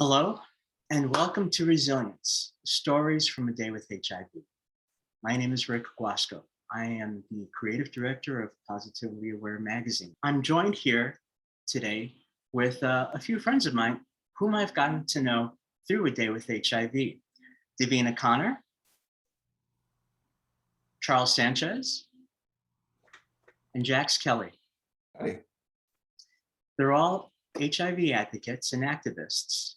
Hello, and welcome to Resilience, Stories from a Day with HIV. My name is Rick Guasco. I am the creative director of Positively Aware magazine. I'm joined here today with a few friends of mine whom I've gotten to know through A Day with HIV. Davina Connor, Charles Sanchez, and Jax Kelly. Hi. They're all HIV advocates and activists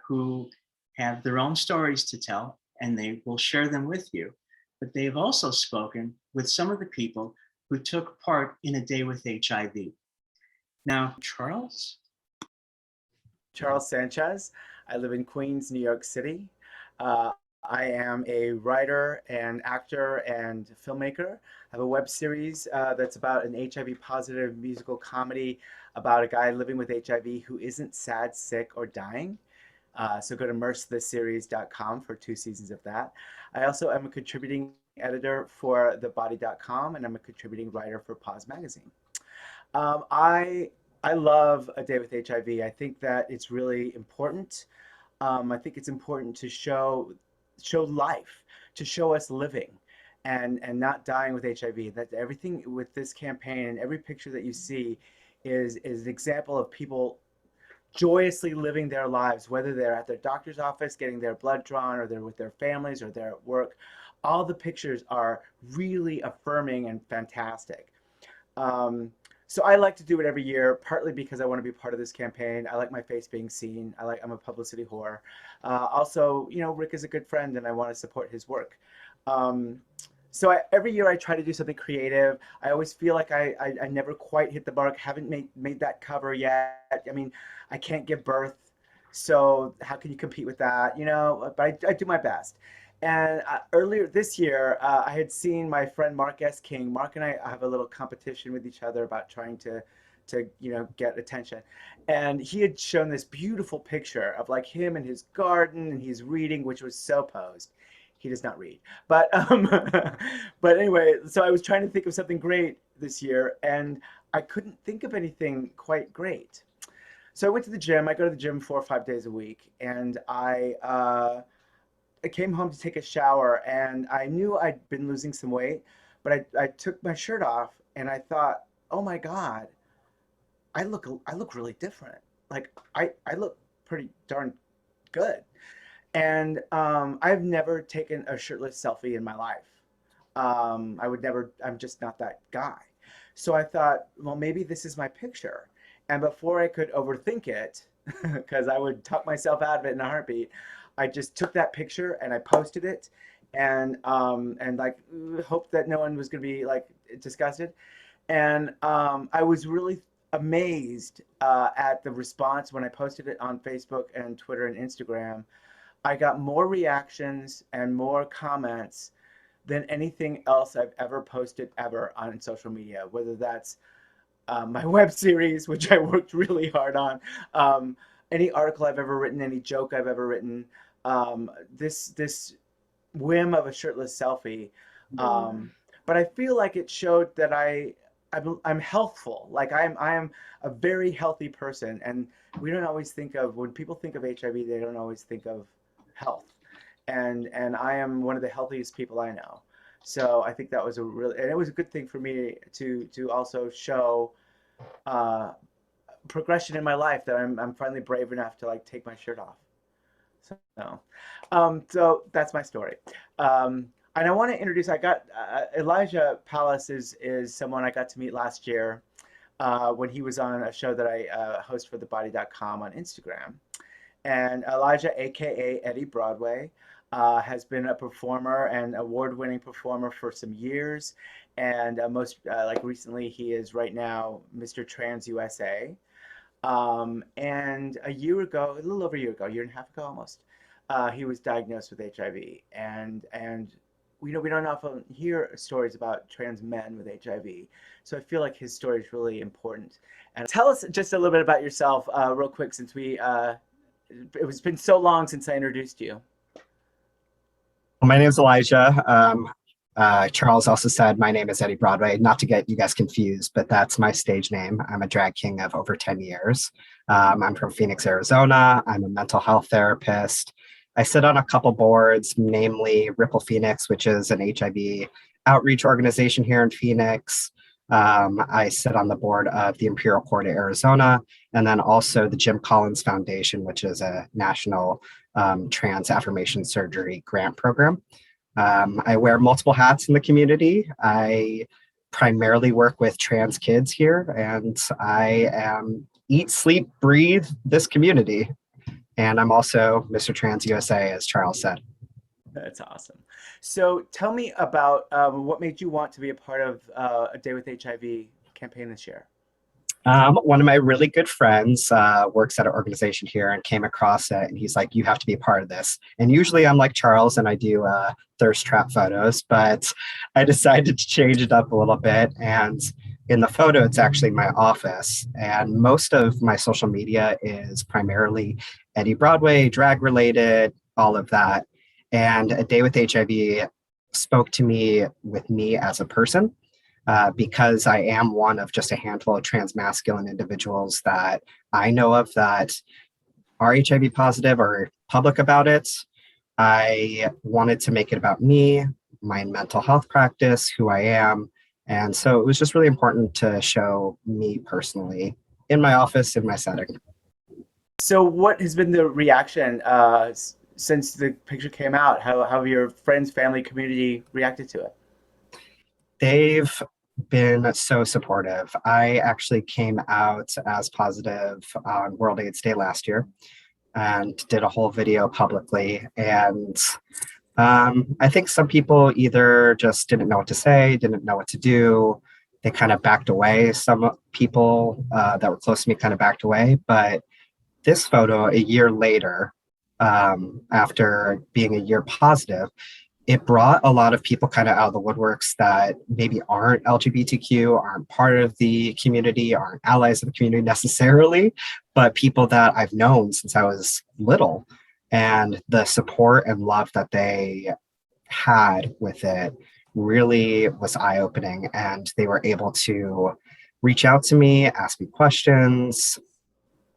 who have their own stories to tell, and they will share them with you. But they've also spoken with some of the people who took part in A Day with HIV. Now, Charles? Charles Sanchez. I live in Queens, New York City. I am a writer and actor and filmmaker. I have a web series that's about an HIV positive musical comedy about a guy living with HIV who isn't sad, sick, or dying. So go to merctheseries.com for 2 seasons of that. I also am a contributing editor for thebody.com, and I'm a contributing writer for Pause Magazine. I love A Day with HIV. I think that it's really important. I think it's important to show life, to show us living and not dying with HIV. That everything with this campaign and every picture that you see is an example of people joyously living their lives, whether they're at their doctor's office getting their blood drawn, or they're with their families, or they're at work. All the pictures are really affirming and fantastic. So I like to do it every year, partly because I want to be part of this campaign. I like my face being seen. I'm a publicity whore. Also, Rick is a good friend, and I want to support his work. So every year I try to do something creative. I always feel like I never quite hit the mark. Haven't made that cover yet. I mean, I can't give birth, so how can you compete with that? But I do my best. And earlier this year, I had seen my friend Mark S. King. Mark and I have a little competition with each other about trying to get attention. And he had shown this beautiful picture of like him in his garden, and he's reading, which was so posed. He does not read, but but anyway, so I was trying to think of something great this year, and I couldn't think of anything quite great. So I went to the gym. I go to the gym 4 or 5 days a week, and I came home to take a shower, and I knew I'd been losing some weight, but I took my shirt off, and I thought, oh my God, I look really different. Like I look pretty darn good. And I've never taken a shirtless selfie in my life. I'm just not that guy. So I thought, well, maybe this is my picture. And before I could overthink it, because I would talk myself out of it in a heartbeat, I just took that picture and I posted it, and like hoped that no one was gonna be like disgusted. And I was really amazed at the response when I posted it on Facebook and Twitter and Instagram. I got more reactions and more comments than anything else I've ever posted ever on social media, whether that's my web series, which I worked really hard on, any article I've ever written, any joke I've ever written, this whim of a shirtless selfie. But I feel like it showed that I'm healthful. Like I am a very healthy person, and we don't always think of, when people think of HIV, they don't always think of health, and I am one of the healthiest people I know. So I think that was and it was a good thing for me to also show progression in my life, that I'm finally brave enough to like take my shirt off. So that's my story. And I want to introduce, I got Elijah Palace is someone I got to meet last year when he was on a show that I host for thebody.com on Instagram. And Elijah, aka Eddie Broadway, has been a performer and award-winning performer for some years, and most like recently, he is right now Mr. Trans USA. And a year ago, a little over a year and a half ago almost, he was diagnosed with HIV, and we don't often hear stories about trans men with HIV. So I feel like his story is really important. And tell us just a little bit about yourself, real quick, since it's been so long since I introduced you. My name is Elijah. Charles also said my name is Eddie Broadway, not to get you guys confused, but that's my stage name. I'm a drag king of over 10 years. I'm from Phoenix, Arizona. I'm a mental health therapist. I sit on a couple boards, namely Ripple Phoenix, which is an HIV outreach organization here in Phoenix. I sit on the board of the Imperial Court of Arizona, and then also the Jim Collins Foundation, which is a national trans affirmation surgery grant program. I wear multiple hats in the community. I primarily work with trans kids here, and I eat, sleep, breathe this community. And I'm also Mr. Trans USA, as Charles said. That's awesome. So tell me about what made you want to be a part of A Day with HIV campaign this year? One of my really good friends works at an organization here and came across it, and he's like, you have to be a part of this. And usually I'm like Charles and I do thirst trap photos, but I decided to change it up a little bit. And in the photo, it's actually my office. And most of my social media is primarily Eddie Broadway, drag related, all of that. And A Day with HIV spoke to me with me as a person. Because I am one of just a handful of trans masculine individuals that I know of that are HIV positive or public about it. I wanted to make it about me, my mental health practice, who I am. And so it was just really important to show me personally in my office, in my setting. So what has been the reaction since the picture came out? How have your friends, family, community reacted to it? They've been so supportive. I actually came out as positive on World AIDS Day last year and did a whole video publicly. And I think some people either just didn't know what to say, didn't know what to do. They kind of backed away. Some people that were close to me kind of backed away. But this photo, a year later, after being a year positive, it brought a lot of people kind of out of the woodworks that maybe aren't LGBTQ, aren't part of the community, aren't allies of the community necessarily, but people that I've known since I was little. And the support and love that they had with it really was eye-opening. And they were able to reach out to me, ask me questions,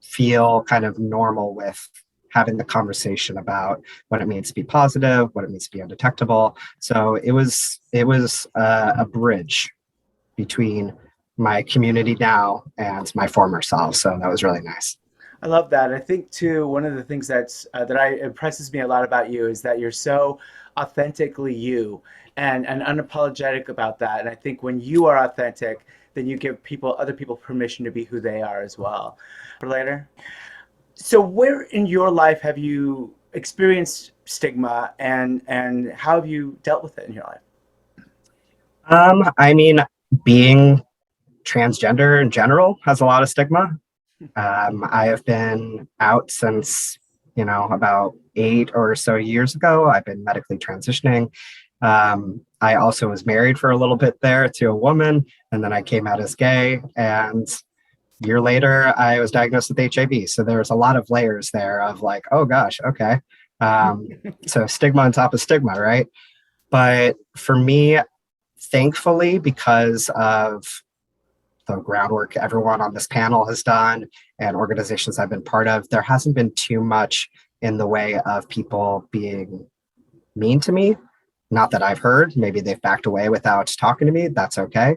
feel kind of normal with having the conversation about what it means to be positive, what it means to be undetectable. So it was a bridge between my community now and my former self. So that was really nice. I love that. I think too, one of the things that impresses me a lot about you is that you're so authentically you and unapologetic about that. And I think when you are authentic, then you give other people permission to be who they are as well. For later. So where in your life have you experienced stigma and how have you dealt with it in your life? I mean, being transgender in general has a lot of stigma. I have been out since, about 8 or so years ago. I've been medically transitioning. I also was married for a little bit there to a woman, and then I came out as gay, and year later, I was diagnosed with HIV. So there's a lot of layers there of like, oh gosh, okay. So stigma on top of stigma, right? But for me, thankfully, because of the groundwork everyone on this panel has done and organizations I've been part of, there hasn't been too much in the way of people being mean to me. Not that I've heard, maybe they've backed away without talking to me. That's okay.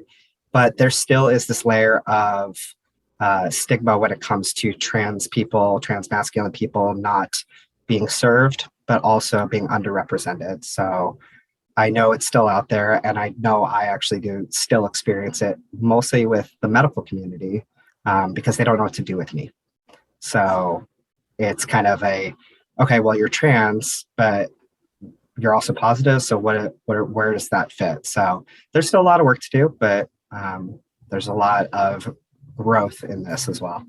But there still is this layer of stigma when it comes to trans people, trans masculine people not being served, but also being underrepresented. So I know it's still out there, and I know I actually do still experience it mostly with the medical community because they don't know what to do with me. So it's kind of okay, well, you're trans, but you're also positive. So where does that fit? So there's still a lot of work to do, but there's a lot of growth in this as well.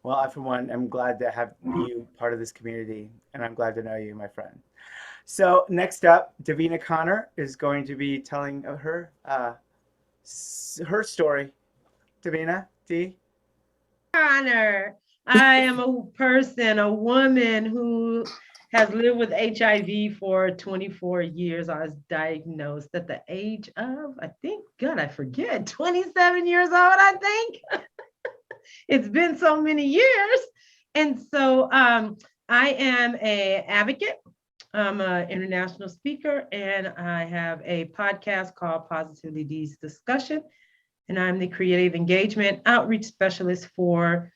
Well, I, for one, am glad to have you part of this community, and I'm glad to know you, my friend. So next up, Davina Connor is going to be telling her story. Davina, D. Connor. I am a person, a woman who has lived with HIV for 24 years. I was diagnosed at the age of, I think, God, I forget, 27 years old, I think. It's been so many years. And so I am an advocate. I'm an international speaker, and I have a podcast called Positively D's Discussion. And I'm the creative engagement outreach specialist for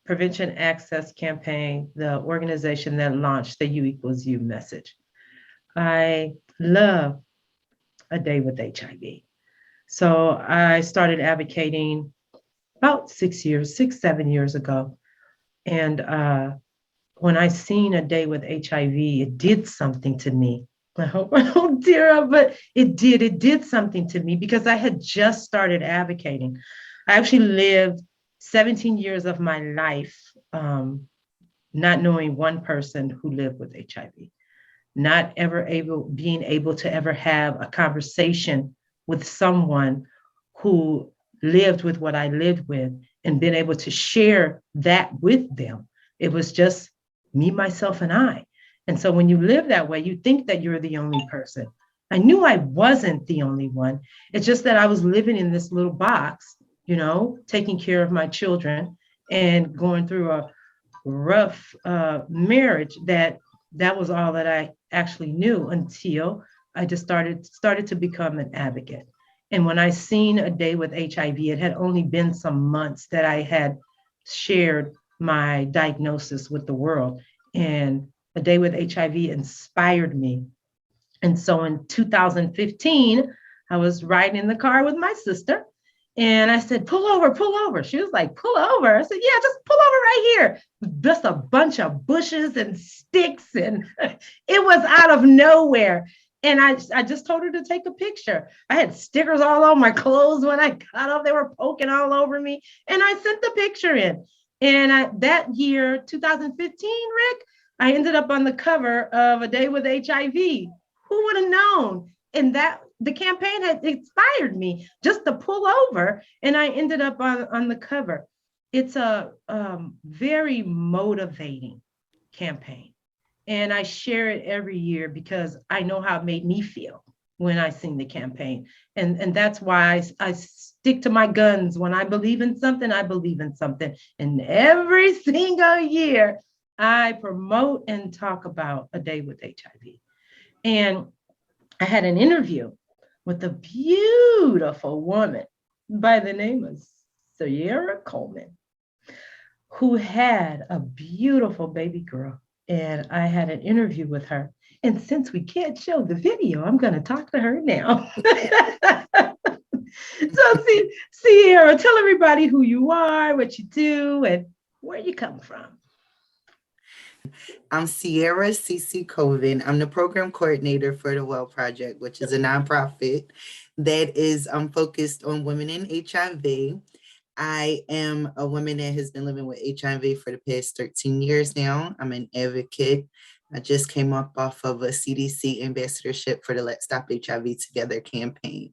Prevention Access Campaign, the organization that launched the U equals U message. I love a day with HIV. So I started advocating about 6, 7 years ago. And when I seen a day with HIV, it did something to me. I hope I don't tear up, but it did something to me because I had just started advocating. I actually lived 17 years of my life not knowing one person who lived with HIV, not ever being able to ever have a conversation with someone who lived with what I lived with and been able to share that with them. It was just me, myself, and I. And so when you live that way, you think that you're the only person. I knew I wasn't the only one. It's just that I was living in this little box, taking care of my children and going through a rough marriage that was all that I actually knew until I just started to become an advocate. And when I seen a day with HIV, it had only been some months that I had shared my diagnosis with the world. And a day with HIV inspired me. And so in 2015, I was riding in the car with my sister. And I said, pull over, pull over. She was like, pull over. I said, yeah, just pull over right here. Just a bunch of bushes and sticks. And it was out of nowhere. And I just told her to take a picture. I had stickers all on my clothes when I got up. They were poking all over me. And I sent the picture in. And that year, 2015, Rick, I ended up on the cover of A Day with HIV. Who would have known? And that the campaign had inspired me just to pull over, and I ended up on the cover. It's a very motivating campaign, and I share it every year because I know how it made me feel when I sing the campaign, and that's why I stick to my guns. When I believe in something, I believe in something, and every single year I promote and talk about A Day with HIV. And I had an interview with a beautiful woman by the name of Sierra Coleman, who had a beautiful baby girl. And I had an interview with her. And since we can't show the video, I'm going to talk to her now. So, Sierra, tell everybody who you are, what you do, and where you come from. I'm Sierra CC Coven. I'm the program coordinator for the Well Project, which is a nonprofit that is focused on women in HIV. I am a woman that has been living with HIV for the past 13 years now. I'm an advocate. I just came off of a CDC ambassadorship for the Let's Stop HIV Together campaign.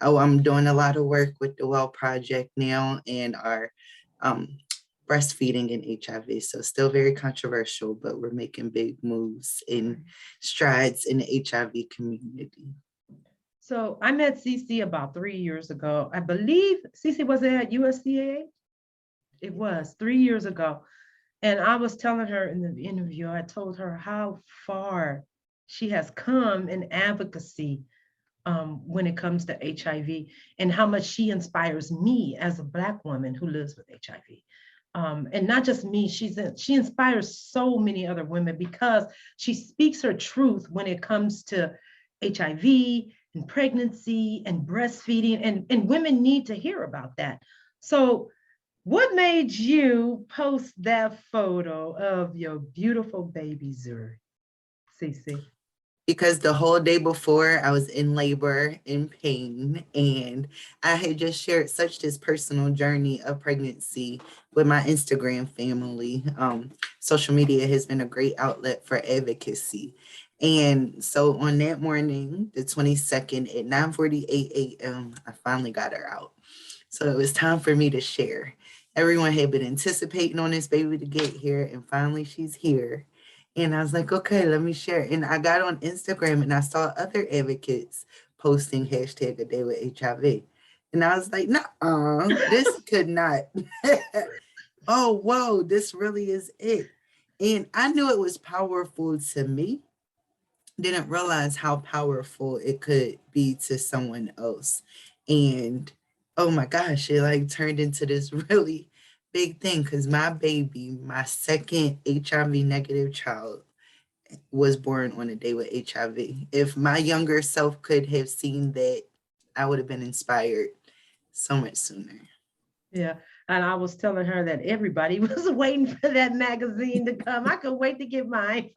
I'm doing a lot of work with the Well Project now and our breastfeeding and HIV. So still very controversial, but we're making big moves in strides in the HIV community. So I met Cece about 3 years ago. I believe Cece was at USCA. It was 3 years ago. And I was telling her in the interview, I told her how far she has come in advocacy when it comes to HIV and how much she inspires me as a Black woman who lives with HIV. And not just me, she inspires so many other women because she speaks her truth when it comes to HIV and pregnancy and breastfeeding, and women need to hear about that. So what made you post that photo of your beautiful baby Zuri, Cece? Because the whole day before I was in labor, in pain, and I had just shared such this personal journey of pregnancy with my Instagram family. Social media has been a great outlet for advocacy. And so on that morning, the 22nd at 9:48 a.m., I finally got her out. So it was time for me to share. Everyone had been anticipating on this baby to get here, and finally she's here. And I was like, okay, let me share. And I got on Instagram and I saw other advocates posting hashtag a day with HIV. And I was like, nah, this could not. Oh, whoa, this really is it. And I knew it was powerful to me, didn't realize how powerful it could be to someone else. And oh my gosh, it like turned into this really big thing because my baby, my second HIV negative child, was born on a day with HIV. If my younger self could have seen that, I would have been inspired so much sooner. Yeah. And I was telling her that everybody was waiting for that magazine to come. I could wait to get mine.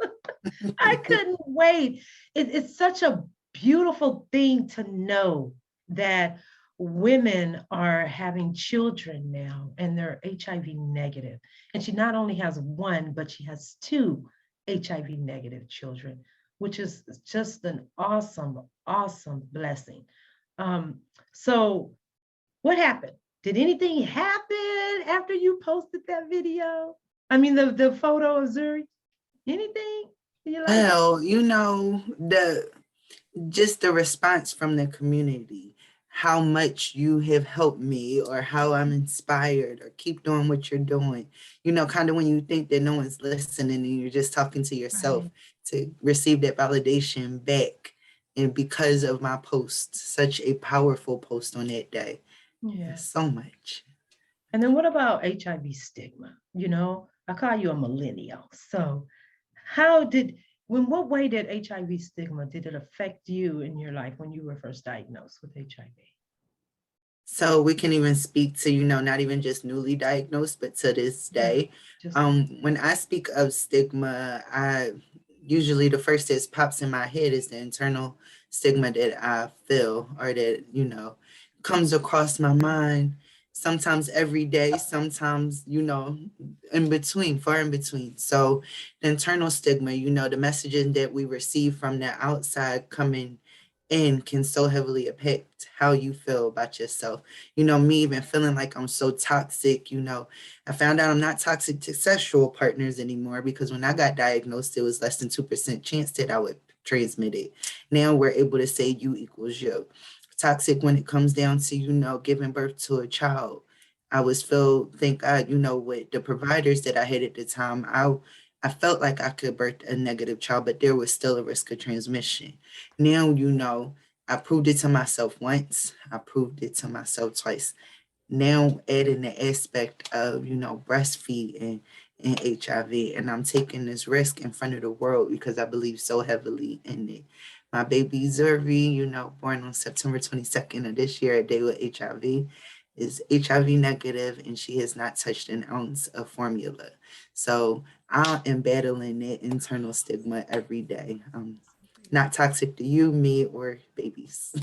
I couldn't wait. It's such a beautiful thing to know that women are having children now and they're HIV negative. And she not only has one, but she has two HIV negative children, which is just an awesome, awesome blessing. So what happened? Did anything happen after you posted that video? I mean, the photo of Zuri? Anything? You like? Well, just the response from the community, how much you have helped me or how I'm inspired or keep doing what you're doing. Kind of when you think that no one's listening and you're just talking to yourself, Right. to receive that validation back. And because of my post, such a powerful post on that day. Yeah. So much. And then what about HIV stigma? I call you a millennial. So what way did HIV stigma, did it affect you in your life when you were first diagnosed with HIV? So we can even speak to, not even just newly diagnosed, but to this day. Just When I speak of stigma, I usually the first that pops in my head is the internal stigma that I feel or that, comes across my mind. Sometimes every day, sometimes, in between, far in between. So the internal stigma, the messages that we receive from the outside coming in can so heavily impact how you feel about yourself. Me even feeling like I'm so toxic, I found out I'm not toxic to sexual partners anymore because when I got diagnosed, it was less than 2% chance that I would transmit it. Now we're able to say you equals you. Toxic when it comes down to, giving birth to a child. I was filled, thank God, with the providers that I had at the time, I felt like I could birth a negative child, but there was still a risk of transmission. Now, I proved it to myself once. I proved it to myself twice. Now adding the aspect of, breastfeeding and HIV, and I'm taking this risk in front of the world because I believe so heavily in it. My baby Zuri, born on September 22nd of this year, a day with HIV, is HIV negative and she has not touched an ounce of formula. So I am battling that internal stigma every day. Not toxic to you, me, or babies.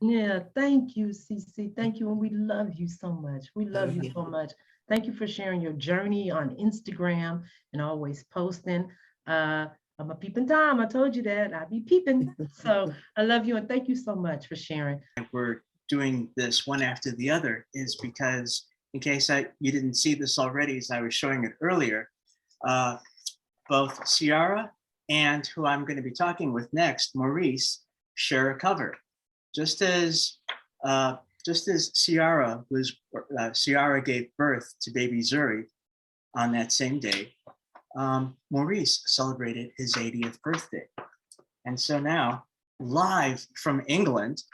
Yeah, thank you, Cece. Thank you. And we love you so much. We love you so much. Thank you for sharing your journey on Instagram and always posting. I'm a peeping Tom. I told you that. I'll be peeping. So I love you and thank you so much for sharing. We're doing this one after the other is because, in case you didn't see this already as I was showing it earlier, both Ciara and who I'm going to be talking with next, Maurice, share a cover. Just as Ciara gave birth to baby Zuri on that same day, Maurice celebrated his 80th birthday. And so now, live from England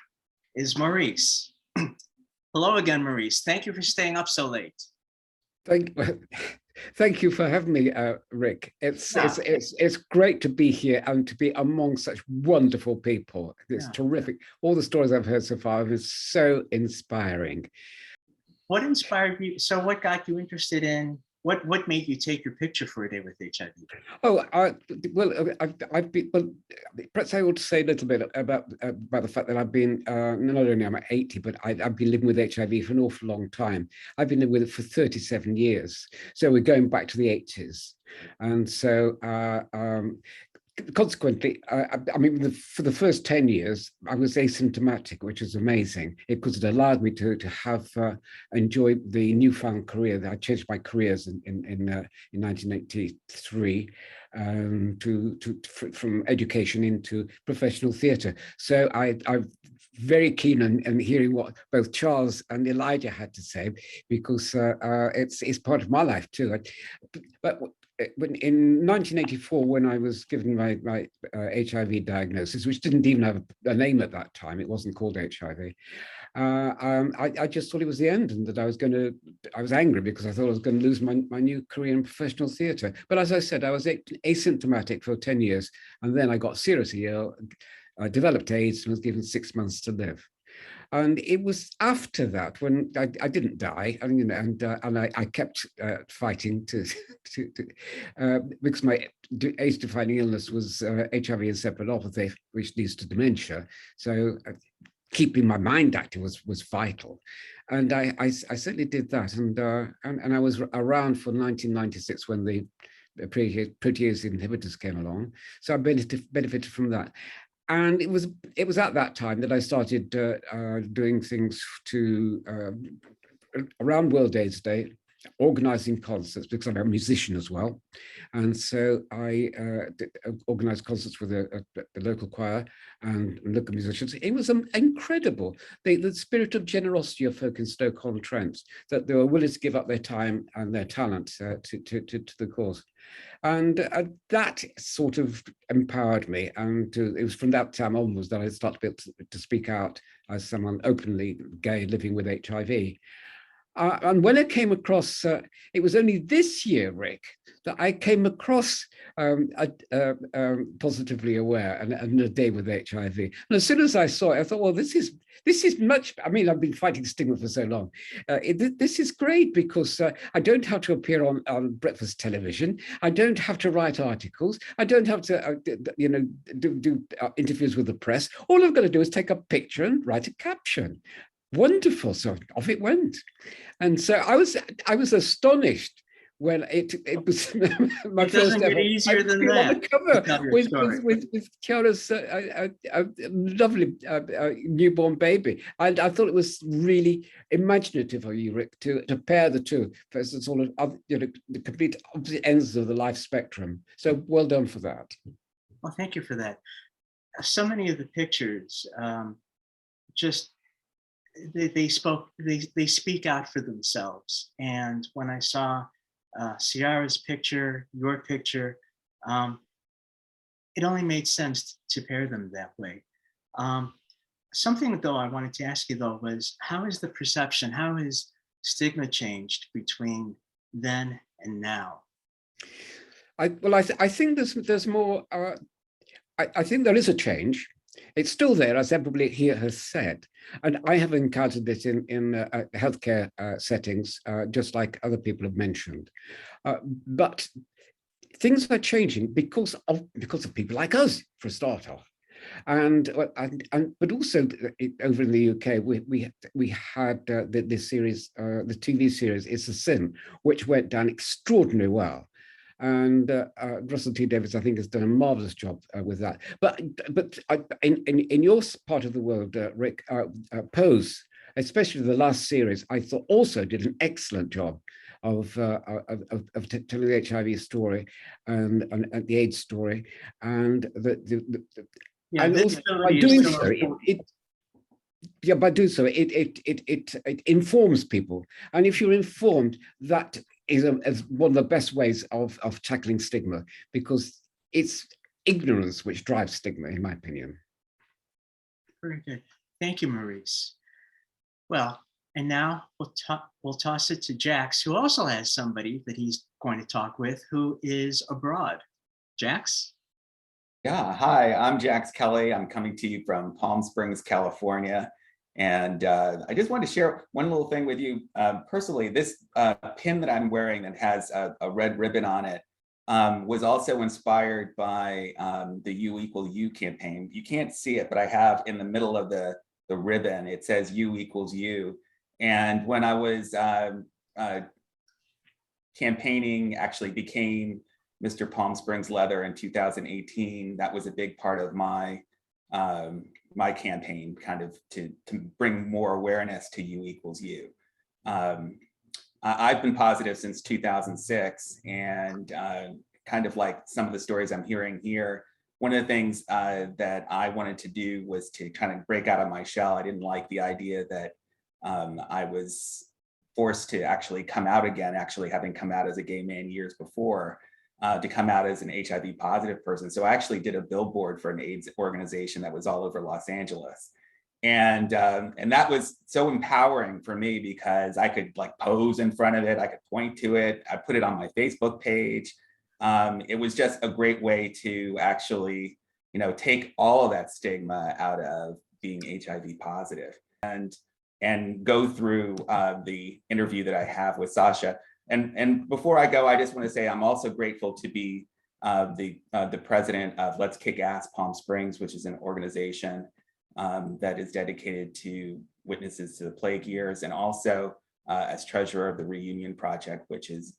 is Maurice. Hello again, Maurice. Thank you for staying up so late. Thank you for having me, Rick. It's great to be here and to be among such wonderful people. It's terrific. All the stories I've heard so far have so inspiring. What inspired you? So what got you interested in, what made you take your picture for a day with HIV? Oh, I've been, well, perhaps I ought to say a little bit about the fact that I've been, not only am I 80, but I've been living with HIV for an awful long time. I've been living with it for 37 years. So we're going back to the 80s. And so consequently, I mean, for the first 10 years, I was asymptomatic, which was amazing because it allowed me to have enjoy the newfound career that I changed my careers in 1983 from education into professional theatre. So I'm very keen on hearing what both Charles and Elijah had to say, because it's part of my life too. But in 1984, when I was given my HIV diagnosis, which didn't even have a name at that time, it wasn't called HIV. I just thought it was the end, and that I was angry because I thought I was going to lose my new career in professional theatre. But as I said, I was asymptomatic for 10 years, and then I got seriously ill. I developed AIDS and was given 6 months to live. And it was after that when I didn't die, and I kept fighting because my age-defining illness was HIV encephalopathy, which leads to dementia. So keeping my mind active was vital, and I certainly did that. And I was around for 1996 when the protease inhibitors came along, so I benefited from that. And it was at that time that I started doing things to around World AIDS Day, organizing concerts, because I'm a musician as well. And so I organized concerts with the local choir and local musicians. It was incredible, the spirit of generosity of folk in Stoke-on-Trent, that they were willing to give up their time and their talent to the cause. And that sort of empowered me. And it was from that time onwards that I started to be able to speak out as someone openly gay living with HIV. And when I came across, it was only this year, Rick, that I came across Positively Aware and A Day with HIV. And as soon as I saw it, I thought, well, this is much, I mean, I've been fighting stigma for so long. This is great because I don't have to appear on breakfast television. I don't have to write articles. I don't have to, do interviews with the press. All I've got to do is take a picture and write a caption. Wonderful. So off it went. And so I was astonished when it was my it first doesn't ever. get easier than On that. the cover with Kiara's lovely newborn baby. And I thought it was really imaginative of you, Rick, to pair the two for sort of the complete opposite ends of the life spectrum. So well done for that. Well, thank you for that. So many of the pictures just they speak out for themselves. And when I saw Ciara's picture, your picture, it only made sense to pair them that way. Something though I wanted to ask you though was, how is the perception, how has stigma changed between then and now? I think there's more. I think there is a change. It's still there, as everybody here has said, and I have encountered this in healthcare settings, just like other people have mentioned. But things are changing because of people like us, for a start off, but also over in the UK, we had this series, the TV series "It's a Sin," which went down extraordinarily well. And Russell T. Davies, I think, has done a marvelous job with that. But in your part of the world, Rick, Pose, especially the last series, I thought also did an excellent job of telling the HIV story and the AIDS story, and by doing so, it informs people, and if you're informed, that is one of the best ways of tackling stigma, because it's ignorance which drives stigma, in my opinion. Very good. Thank you, Maurice. Well, and now we'll toss it to Jax, who also has somebody that he's going to talk with who is abroad. Jax? Yeah, hi, I'm Jax Kelly. I'm coming to you from Palm Springs, California. And I just wanted to share one little thing with you. Personally, this pin that I'm wearing that has a red ribbon on it was also inspired by the U=U campaign. You can't see it, but I have in the middle of the ribbon, it says U=U. And when I was campaigning, actually became Mr. Palm Springs Leather in 2018, that was a big part of my my campaign, kind of to bring more awareness to U equals U. I've been positive since 2006, and kind of like some of the stories I'm hearing here, one of the things that I wanted to do was to kind of break out of my shell. I didn't like the idea that I was forced to actually come out again, actually having come out as a gay man years before, to come out as an HIV positive person. So I actually did a billboard for an AIDS organization that was all over Los Angeles. And that was so empowering for me because I could like pose in front of it, I could point to it, I put it on my Facebook page. It was just a great way to actually, you know, take all of that stigma out of being HIV positive and go through the interview that I have with Sasha. And before I go, I just want to say I'm also grateful to be the president of Let's Kick Ass Palm Springs, which is an organization that is dedicated to witnesses to the plague years, and also as treasurer of the Reunion Project, which is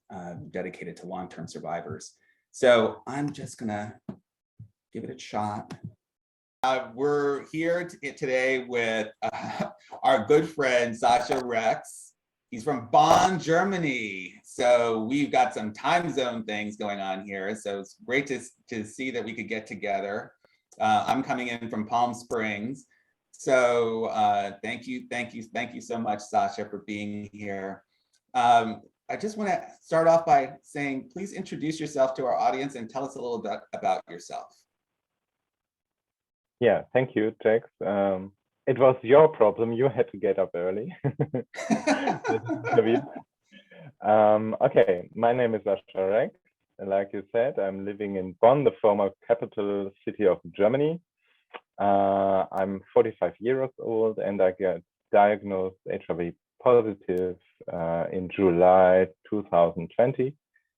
dedicated to long-term survivors. So I'm just gonna give it a shot. We're here today with our good friend, Sasha Rex. He's from Bonn, Germany. So we've got some time zone things going on here. So it's great to see that we could get together. I'm coming in from Palm Springs. So thank you so much, Sasha, for being here. I just want to start off by saying, please introduce yourself to our audience and tell us a little bit about yourself. Yeah, thank you, Jax. It was your problem. You had to get up early. Okay, my name is Sasha Rex. And like you said, I'm living in Bonn, the former capital city of Germany. I'm 45 years old and I got diagnosed HIV positive in July 2020.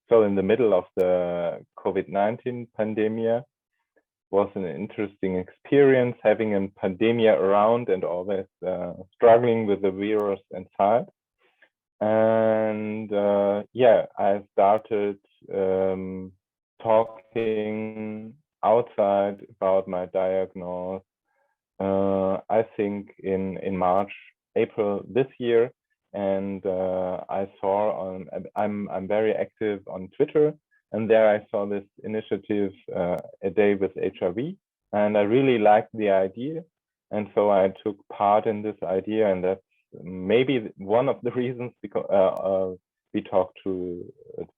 So in the middle of the COVID-19 pandemic. Was an interesting experience having a pandemic around and always struggling with the virus inside. And yeah, I started talking outside about my diagnosis, I think in March, April this year. And I saw I'm very active on Twitter. And there I saw this initiative, A Day with HIV, and I really liked the idea. And so I took part in this idea, and that's maybe one of the reasons because we talked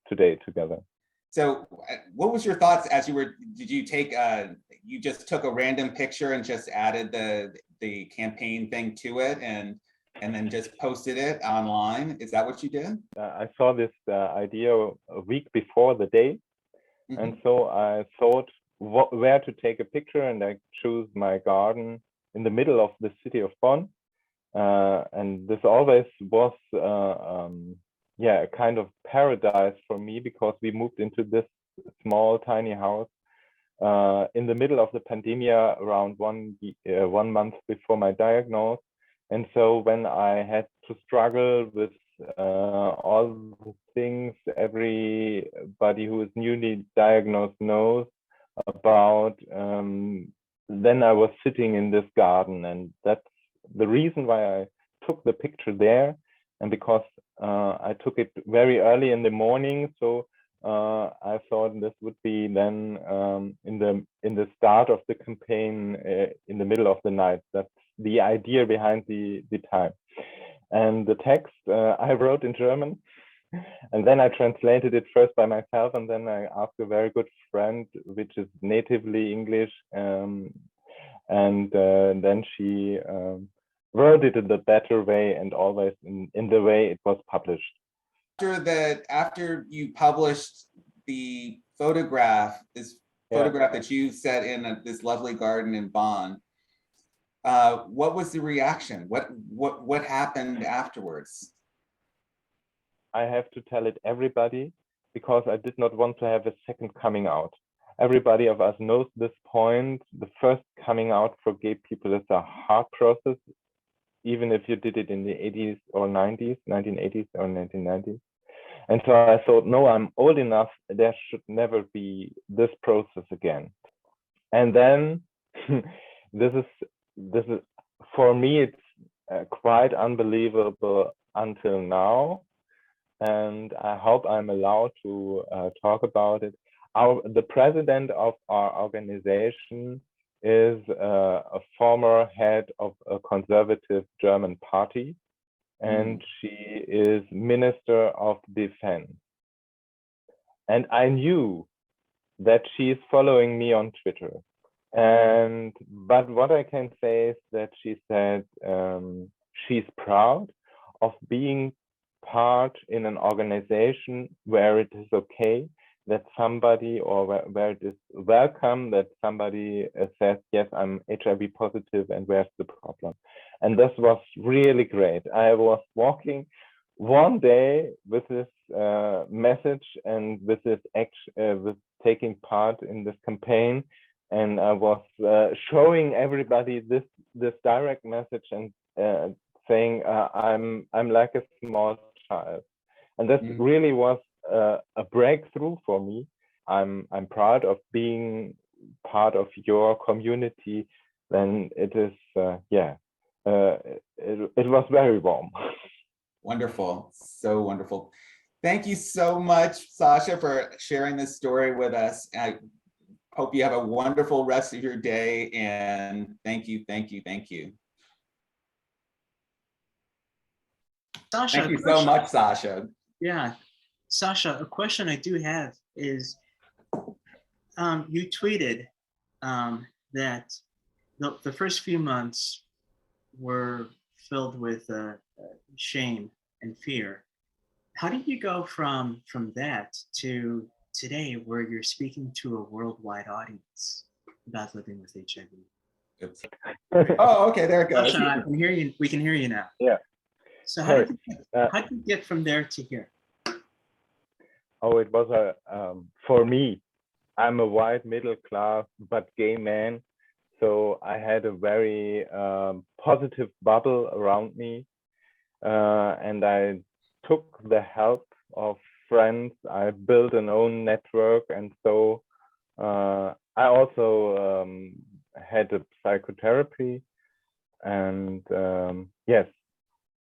today together. So what was your thoughts as you were, did you take, you just took a random picture and just added the campaign thing to it and then just posted it online? Is that what you did? I saw this idea a week before the day. Mm-hmm. And so I thought where to take a picture, and I chose my garden in the middle of the city of Bonn. And this always was a kind of paradise for me because we moved into this small, tiny house in the middle of the pandemic around 1 month before my diagnosis. And so when I had to struggle with all the things everybody who is newly diagnosed knows about, then I was sitting in this garden. And that's the reason why I took the picture there. And because I took it very early in the morning, so I thought this would be then in the start of the campaign in the middle of the night. That's the idea behind the time. And the text I wrote in German, and then I translated it first by myself, and then I asked a very good friend, which is natively English, and then she wrote it in the better way and always in the way it was published. After you published the photograph, photograph that you set in this lovely garden in Bonn, what was the reaction? What happened afterwards? I have to tell it everybody because I did not want to have a second coming out. Everybody of us knows this point. The first coming out for gay people is a hard process, even if you did it in the 80s or 90s, 1980s or 1990s. And so I thought, no, I'm old enough. There should never be this process again. And then this is for me, it's quite unbelievable until now. And I hope I'm allowed to talk about it. The president of our organization is a former head of a conservative German party, and she is Minister of Defense. And I knew that she is following me on Twitter. But what I can say is that she said she's proud of being part in an organization where it is okay that somebody, or where it is welcome that somebody says, yes, I'm HIV positive and where's the problem? And this was really great. I was walking one day with this message and with this action, with taking part in this campaign, and I was showing everybody this direct message and saying I'm like a small child, and that really was a breakthrough for me. I'm proud of being part of your community. Then it is it was very warm. Wonderful, so wonderful. Thank you so much, Sasha, for sharing this story with us. I hope you have a wonderful rest of your day, and thank you. Sasha, Thank you so much, Sasha. Yeah, Sasha, a question I do have is, you tweeted that the first few months were filled with shame and fear. How did you go from that to today, where you're speaking to a worldwide audience about living with HIV? Oops. Oh, okay, there it goes. Sasha, I can hear you. We can hear you now. Yeah. So how did you get from there to here? Oh, it was for me, I'm a white middle class but gay man, so I had a very positive bubble around me, and I took the help of friends. I built an own network, and so I also had a psychotherapy, and yes,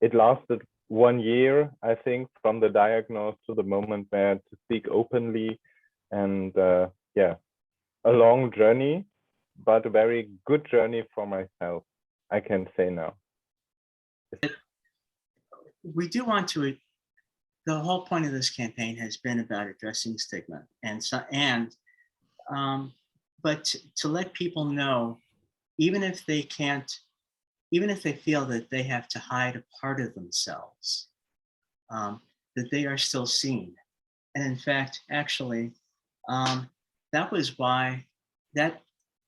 it lasted 1 year, I think, from the diagnosis to the moment where to speak openly, and yeah, a long journey, but a very good journey for myself, I can say now. We do want to, the whole point of this campaign has been about addressing stigma, but to let people know, even if they feel that they have to hide a part of themselves, that they are still seen. And in fact, actually, that was why that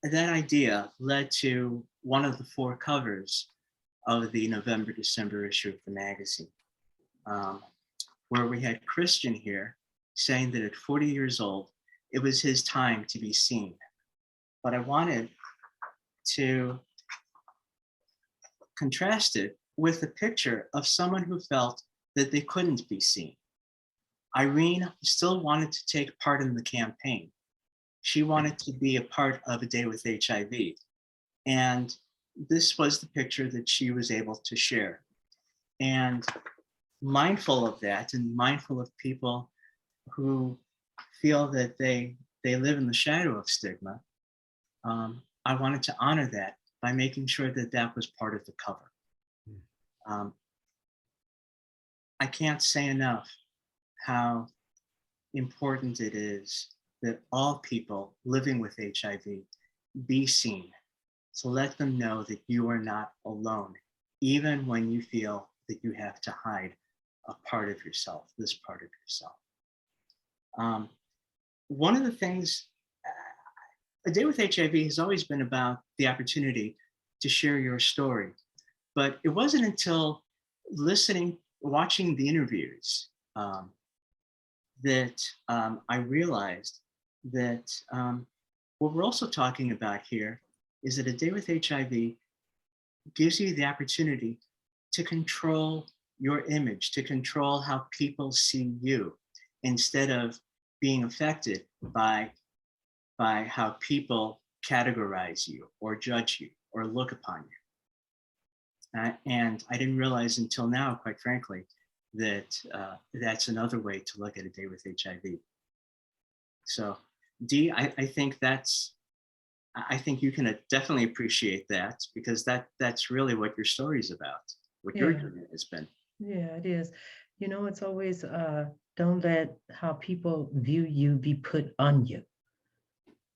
idea led to one of the 4 covers of the November-December issue of the magazine, where we had Christian here saying that at 40 years old, it was his time to be seen. But I wanted to contrast it with a picture of someone who felt that they couldn't be seen. Irene still wanted to take part in the campaign. She wanted to be a part of A Day with HIV. And this was the picture that she was able to share. And mindful of that, and mindful of people who feel that they live in the shadow of stigma, I wanted to honor that by making sure that that was part of the cover. I can't say enough how important it is that all people living with HIV be seen, to let them know that you are not alone, even when you feel that you have to hide a part of yourself, this part of yourself. One of the things, A Day with HIV has always been about the opportunity to share your story, but it wasn't until watching the interviews that I realized that what we're also talking about here is that A Day with HIV gives you the opportunity to control your image, to control how people see you, instead of being affected by how people categorize you or judge you or look upon you. And I didn't realize until now, quite frankly, that that's another way to look at a day with HIV. So Dee, I think you can definitely appreciate that, because that's really what your story's about, what your journey has been. Yeah, it is. You know, it's always don't let how people view you be put on you.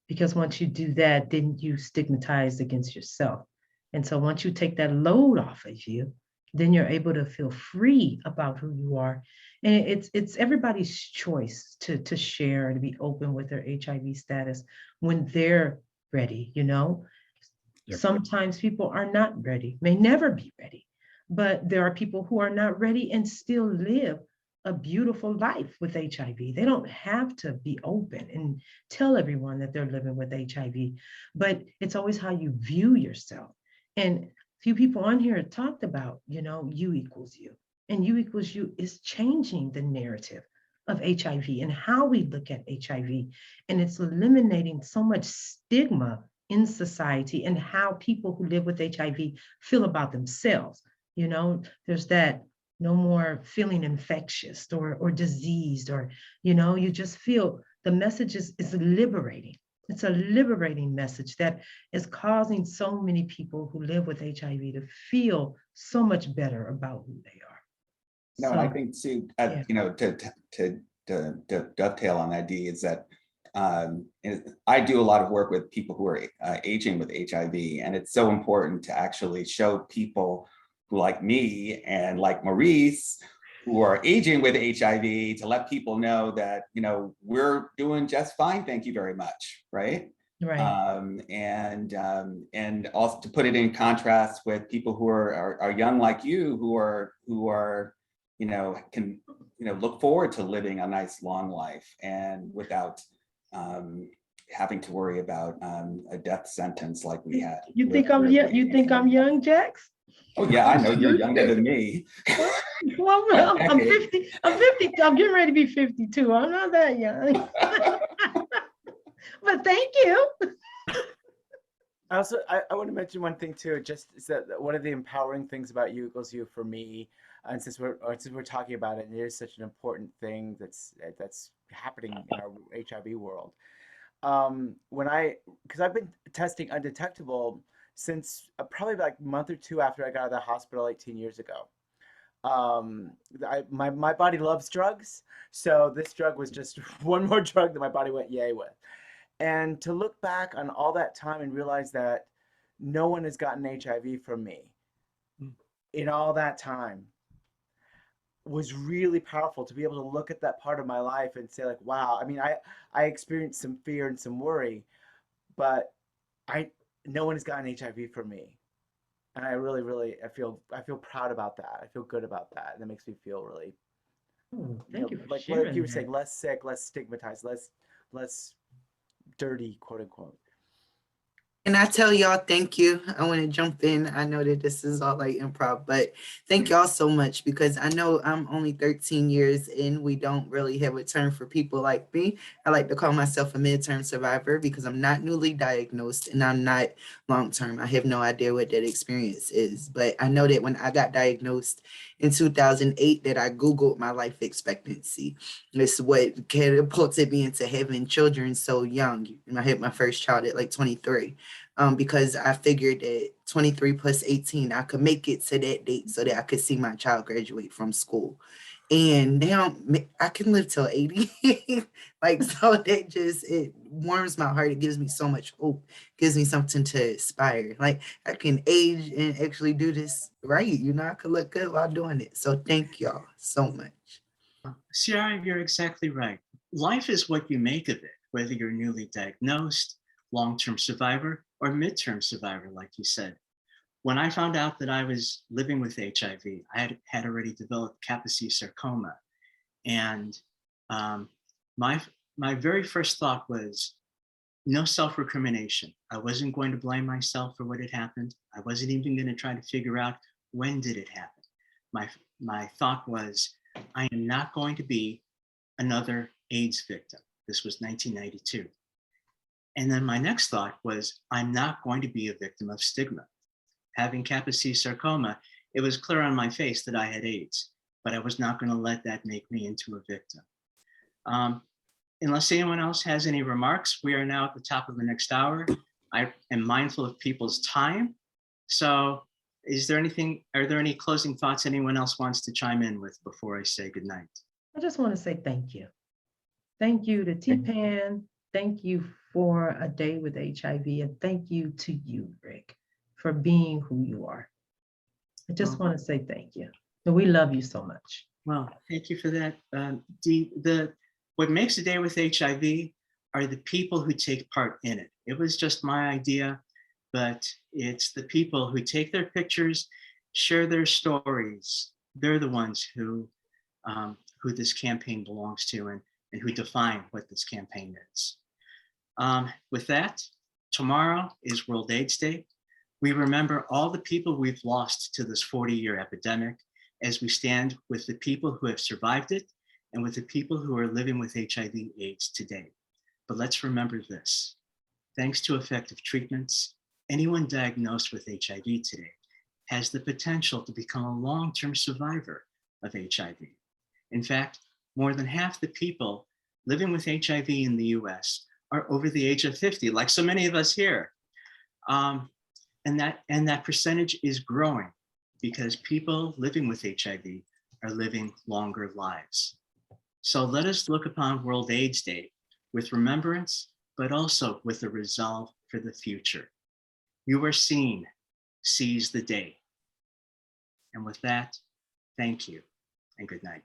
Because once you do that, then you stigmatize against yourself. And so once you take that load off of you, then you're able to feel free about who you are. And it's everybody's choice to share, to be open with their HIV status when they're ready, you know? Yep. Sometimes people are not ready, may never be ready, but there are people who are not ready and still live a beautiful life with HIV. They don't have to be open and tell everyone that they're living with HIV, but it's always how you view yourself. And a few people on here talked about, you know, you equals you, and you equals you is changing the narrative of HIV and how we look at HIV. And it's eliminating so much stigma in society and how people who live with HIV feel about themselves. You know, there's that no more feeling infectious or diseased, or, you know, you just feel the message is liberating. It's a liberating message that is causing so many people who live with HIV to feel so much better about who they are. No, so, and I think too, yeah. You know, to dovetail on that, Dee, is that I do a lot of work with people who are aging with HIV, and it's so important to actually show people who, like me and like Maurice, who are aging with HIV, to let people know that, you know, we're doing just fine, thank you very much, right? Right. And also to put it in contrast with people who are young like you, who are you know, can, you know, look forward to living a nice long life and without having to worry about a death sentence like we had. You think I'm young? You think I'm young, Jax? Oh yeah, I know you're younger than me. Well, I'm 50. I'm 50. I'm getting ready to be 52. I'm not that young. But thank you. I want to mention one thing too. Just is that one of the empowering things about You Equals You for me, and since we're talking about it, and it is such an important thing that's happening in our HIV world. Because I've been testing undetectable since probably like a month or two after I got out of the hospital 18 years ago. My body loves drugs, so this drug was just one more drug that my body went yay with. And to look back on all that time and realize that no one has gotten HIV from me in all that time was really powerful, to be able to look at that part of my life and say, like, wow, I mean, I experienced some fear and some worry, but no one has gotten HIV from me. And I really, really, I feel proud about that. I feel good about that. And that makes me feel really, thank you for like sharing what you were that. saying, less sick, less stigmatized, less dirty, quote unquote. And I tell y'all, thank you. I want to jump in. I know that this is all like improv, but thank y'all so much, because I know I'm only 13 years in. We don't really have a term for people like me. I like to call myself a midterm survivor, because I'm not newly diagnosed and I'm not long-term. I have no idea what that experience is, but I know that when I got diagnosed in 2008, that I Googled my life expectancy. It's what catapulted me into having children so young. I had my first child at like 23. Because I figured that 23 plus 18, I could make it to that date so that I could see my child graduate from school. And now I can live till 80. Like, so that just, it warms my heart. It gives me so much hope, gives me something to aspire. Like, I can age and actually do this right. You know, I could look good while doing it. So thank y'all so much. Ciara, you're exactly right. Life is what you make of it, whether you're newly diagnosed, long-term survivor, or midterm survivor, like you said. When I found out that I was living with HIV, I had already developed Kaposi sarcoma. And my very first thought was no self-recrimination. I wasn't going to blame myself for what had happened. I wasn't even going to try to figure out when did it happen. my thought was, I am not going to be another AIDS victim. This was 1992. And then my next thought was, I'm not going to be a victim of stigma. Having Kaposi sarcoma, it was clear on my face that I had AIDS, but I was not going to let that make me into a victim. Unless anyone else has any remarks, we are now at the top of the next hour. I am mindful of people's time. So are there any closing thoughts anyone else wants to chime in with before I say goodnight? I just want to say thank you. Thank you to TPAN. Thank you for a day with HIV. And thank you to you, Rick, for being who you are. I just want to say thank you. And we love you so much. Well, thank you for that. What makes a day with HIV are the people who take part in it. It was just my idea, but it's the people who take their pictures, share their stories. They're the ones who this campaign belongs to and who define what this campaign is. With that, tomorrow is World AIDS Day. We remember all the people we've lost to this 40-year epidemic as we stand with the people who have survived it and with the people who are living with HIV/AIDS today. But let's remember this. Thanks to effective treatments, anyone diagnosed with HIV today has the potential to become a long-term survivor of HIV. In fact, more than half the people living with HIV in the US are over the age of 50, like so many of us here. And that percentage is growing because people living with HIV are living longer lives. So let us look upon World AIDS Day with remembrance, but also with a resolve for the future. You are seen, seize the day. And with that, thank you and good night.